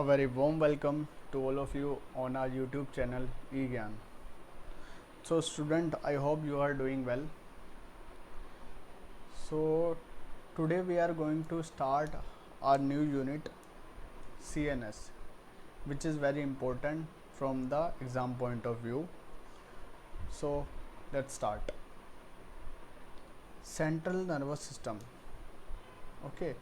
very warm welcome to all of you on our YouTube channel eGyan. So student, I hope you are doing well. So today we are going to start our new unit CNS, which is very important from the exam point of view. So let's start. Central nervous system. Okay.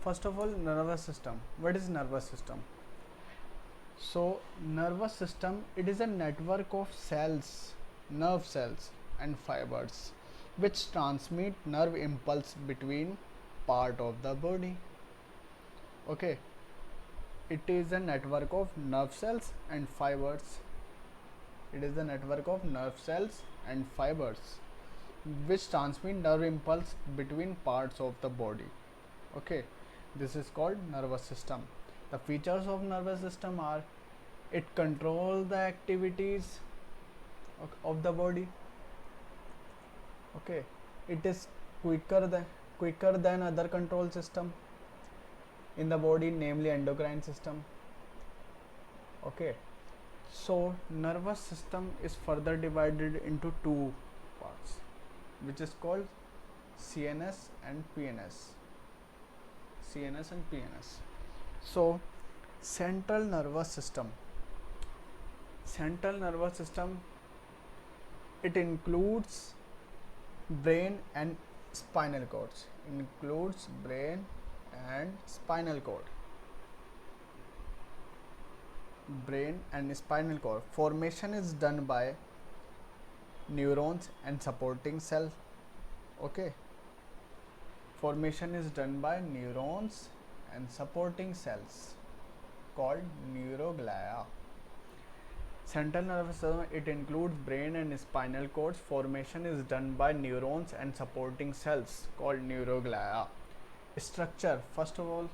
First of all, nervous system. What is nervous system? So nervous system, it is a network of cells, nerve cells and fibers which transmit nerve impulse between part of the body. Okay, it is a network of nerve cells and fibers. It is a network of nerve cells and fibers which transmit nerve impulse between parts of the body. Okay, this is called nervous system. The features of nervous system are it controls the activities of the body. Okay, it is quicker than other control system in the body, namely endocrine system. Okay, so nervous system is further divided into two parts, which is called CNS and PNS. CNS and PNS. So central nervous system, it includes brain and spinal cords. Brain and spinal cord formation is done by neurons and supporting cell. Okay, formation is done by neurons and supporting cells called neuroglia. Central nervous system, it includes brain and spinal cords. Formation is done by neurons and supporting cells called neuroglia. Structure, first of all,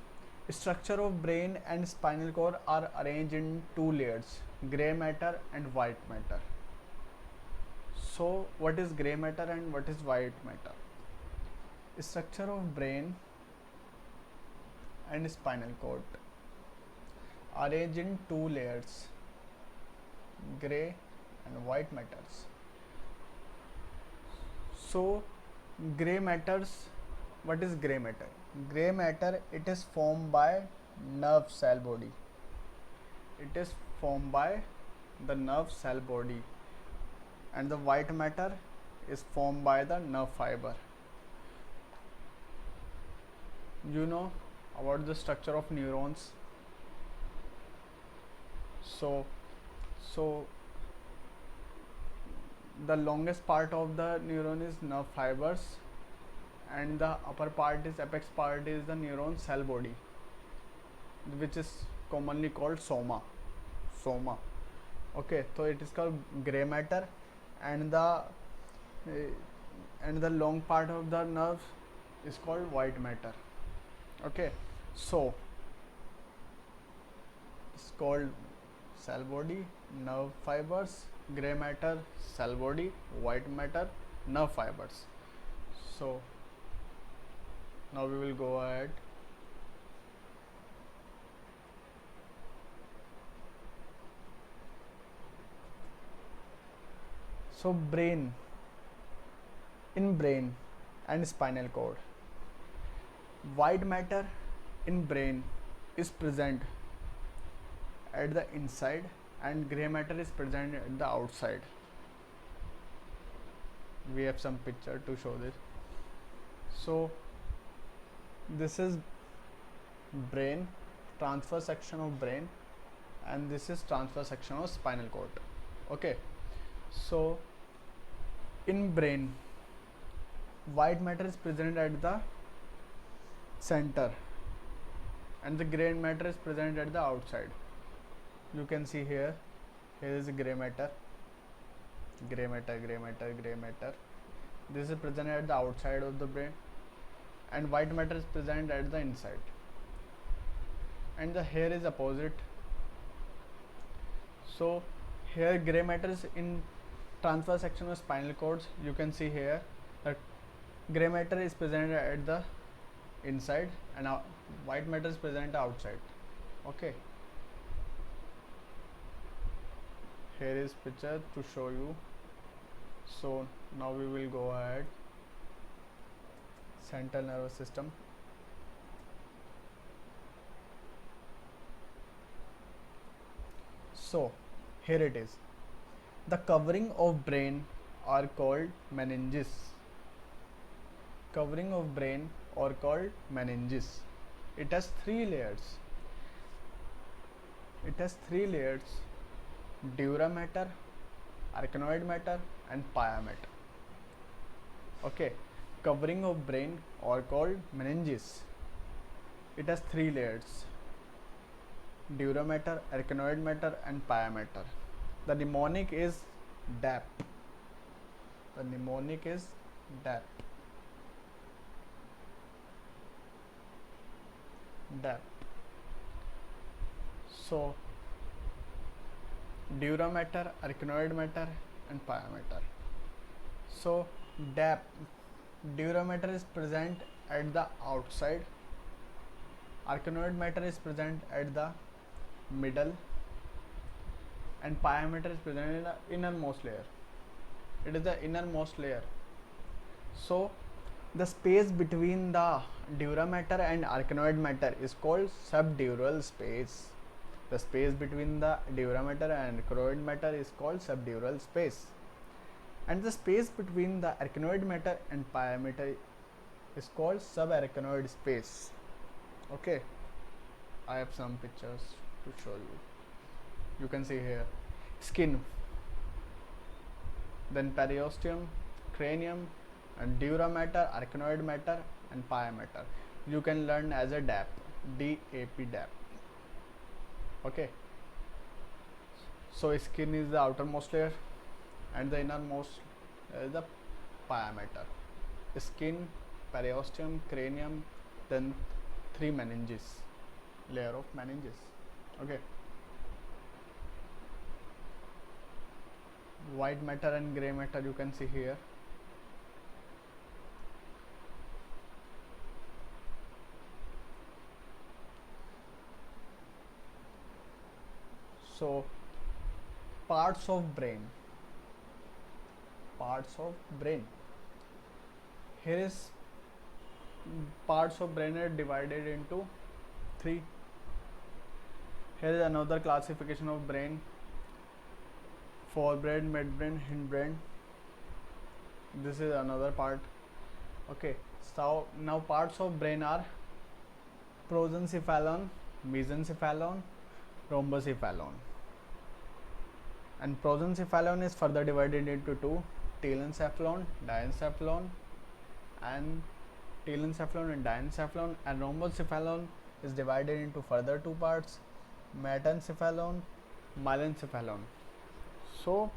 structure of brain and spinal cord are arranged in two layers, gray matter and white matter. So what is gray matter and what is white matter? Structure of brain and spinal cord arranged in two layers, gray and white matters. So gray matters, what is gray matter? Gray matter, it is formed by nerve cell body. It is formed by the nerve cell body, and the white matter is formed by the nerve fiber. You know about the structure of neurons. So the longest part of the neuron is nerve fibers, and the upper part is apex part is the neuron cell body, which is commonly called soma. Okay, so it is called gray matter, and the long part of the nerve is called white matter. Okay, so it's called cell body, nerve fibers, gray matter, cell body, white matter, nerve fibers. So now we will go ahead. So brain, in brain and spinal cord, white matter in brain is present at the inside and gray matter is present at the outside. We have some picture to show this. So this is brain, transverse section of brain, and this is transverse section of spinal cord. Okay, so in brain, white matter is present at the center and the gray matter is present at the outside. You can see here is gray matter. This is present at the outside of the brain, and white matter is present at the inside, and the hair is opposite. So here gray matter is in transverse section of spinal cords. You can see here that gray matter is present at the inside and white matter is present outside. Okay, here is picture to show you. So now we will go ahead. Central nervous system. So here it is. The covering of brain are called meninges. Covering of brain are called meninges. It has three layers. It has three layers: dura mater, arachnoid matter, and pia mater. Okay, covering of brain are called meninges. It has three layers: dura mater, arachnoid matter, and pia mater. The mnemonic is DAP. The mnemonic is DAP. DAP. So, dura mater, arachnoid matter, and pia mater. So, DAP, dura mater is present at the outside, arachnoid matter is present at the middle, and pia mater is present in the innermost layer. It is the innermost layer. So, the space between the dura mater and arachnoid matter is called subdural space. The space between the dura mater and arachnoid matter is called subdural space. And the space between the arachnoid matter and pia mater is called subarachnoid space. Okay, I have some pictures to show you. You can see here skin, then periosteum, cranium, and dura mater, arachnoid matter, and pia mater. You can learn as a DAP, DAP DAP. Okay. So skin is the outermost layer, and the innermost is the pia mater. Skin, periosteum, cranium, then three meninges, layer of meninges. Okay. White matter and gray matter you can see here. So parts of brain. Here is parts of brain are divided into three. Here is another classification of brain: forebrain, midbrain, hindbrain. This is another part. Okay, so now parts of brain are prosencephalon, mesencephalon, rhombocephalon. And prosencephalon is further divided into two: telencephalon, diencephalon, and diencephalon, and rhombocephalon is divided into further two parts: metencephalon, myelencephalon. So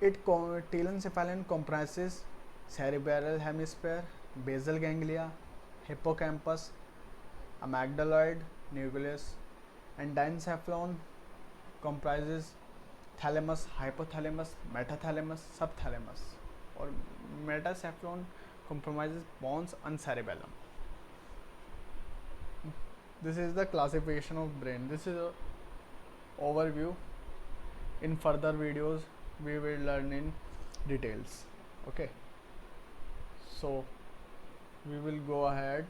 telencephalon comprises cerebral hemisphere, basal ganglia, hippocampus, amygdaloid nucleus, and diencephalon comprises thalamus, hypothalamus, metathalamus, subthalamus, or metacephalon comprises pons and cerebellum. This is the classification of brain. This is a overview. In further videos we will learn in details. Okay, so we will go ahead.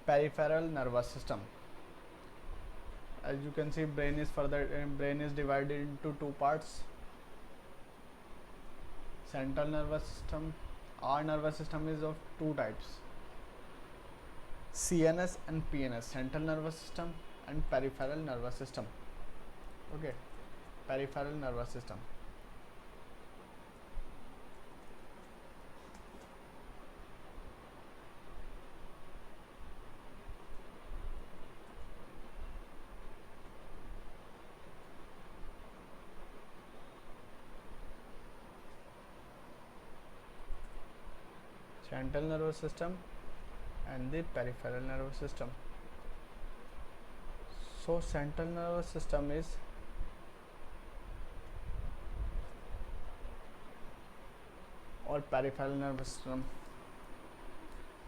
Peripheral nervous system. As you can see, brain is divided into two parts: central nervous system. Our nervous system is of two types: CNS and PNS, central nervous system, and peripheral nervous system. Okay, peripheral nervous system. Central nervous system and the peripheral nervous system. So central nervous system is or peripheral nervous system.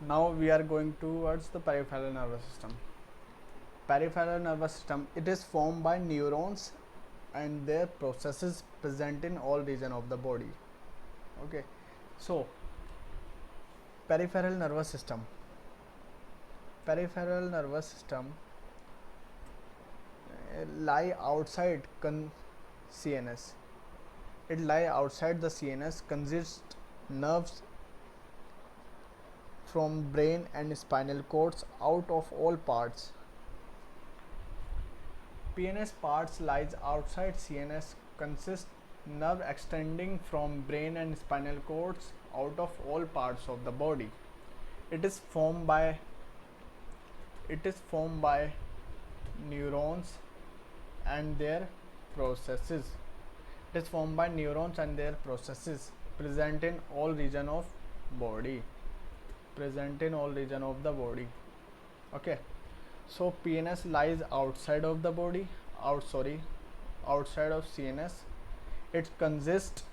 Now we are going towards the peripheral nervous system. Peripheral nervous system, it is formed by neurons and their processes present in all region of the body. Okay, so peripheral nervous system. Peripheral nervous system lie outside CNS. It lie outside the CNS, consists nerves from brain and spinal cords out of all parts. PNS parts lies outside CNS, consist nerve extending from brain and spinal cords out of all parts of the body. It is formed by neurons and their processes. It is formed by neurons and their processes present in all region of body. Okay, so PNS lies outside of the body, outside of CNS. It consists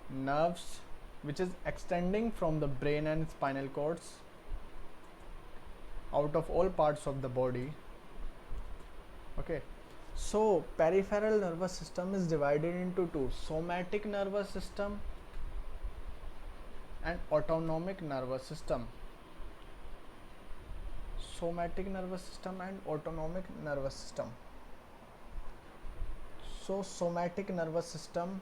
nerves which is extending from the brain and spinal cords out of all parts of the body. Okay, so peripheral nervous system is divided into two: somatic nervous system and autonomic nervous system. Somatic nervous system and autonomic nervous system. So somatic nervous system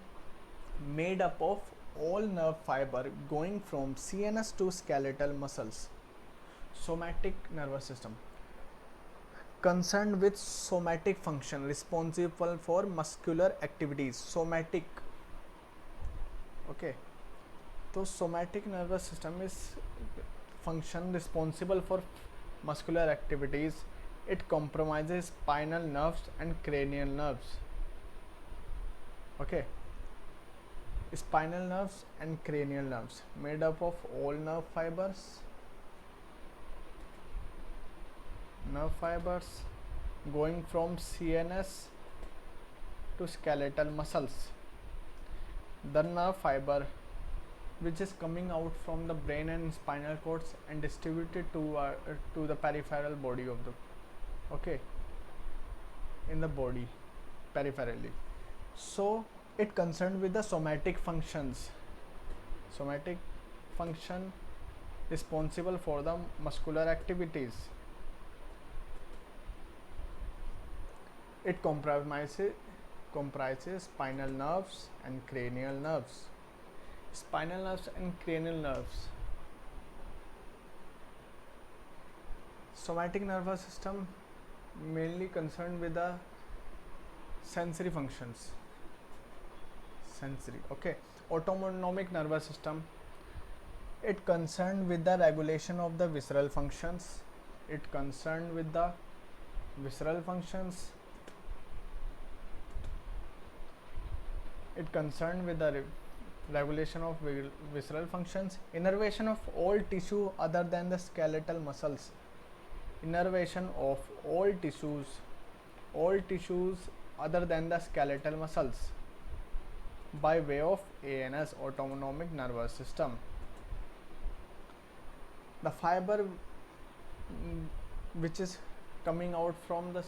made up of all nerve fiber going from CNS to skeletal muscles. Somatic nervous system concerned with somatic function, responsible for muscular activities. Somatic. Okay, so somatic nervous system is function responsible for muscular activities. It comprises spinal nerves and cranial nerves. Okay, spinal nerves and cranial nerves made up of all nerve fibers going from CNS to skeletal muscles. The nerve fiber which is coming out from the brain and spinal cords and distributed to the peripheral body of the in the body peripherally. So it concerned with the somatic functions. Somatic function responsible for the muscular activities. It comprises spinal nerves and cranial nerves. Spinal nerves and cranial nerves. Somatic nervous system mainly concerned with the sensory functions. Okay. Autonomic nervous system, it concerned with the regulation of the visceral functions. It concerned with the visceral functions. It concerned with the regulation of visceral functions, innervation of all tissue other than the skeletal muscles. Innervation of all tissues other than the skeletal muscles by way of ANS, autonomic nervous system. The fiber which is coming out from the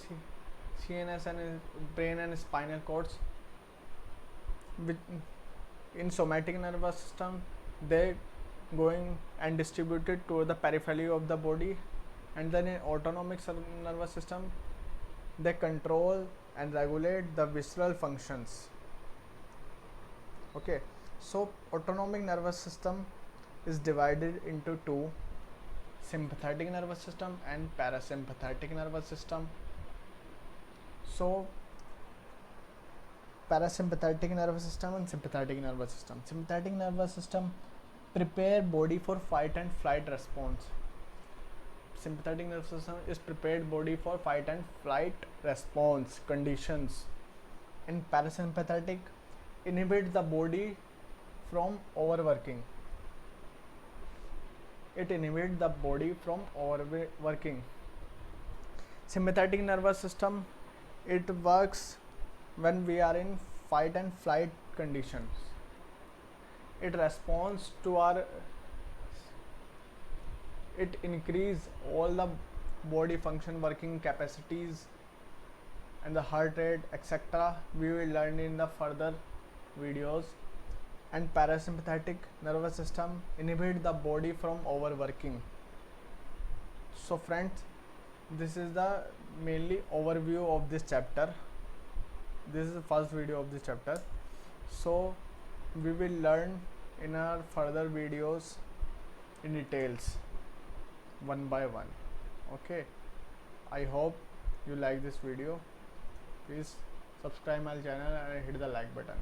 CNS and brain and spinal cords, in somatic nervous system they going and distributed to the periphery of the body, and then in autonomic nervous system they control and regulate the visceral functions. Okay, so autonomic nervous system is divided into two: sympathetic nervous system and parasympathetic nervous system. So parasympathetic nervous system and sympathetic nervous system. Sympathetic nervous system prepare body for fight and flight response. Sympathetic nervous system is prepared body for fight and flight response conditions. And parasympathetic inhibit the body from overworking. It inhibits the body from overworking. Sympathetic nervous system, it works when we are in fight and flight conditions. it responds to our, it increase all the body function working capacities and the heart rate, etc. We will learn in the further videos. And parasympathetic nervous system inhibit the body from overworking. So friends, this is the mainly overview of this chapter. This is the first video of this chapter. So we will learn in our further videos in details, one by one. Okay, I hope you like this video. Please subscribe my channel and hit the like button.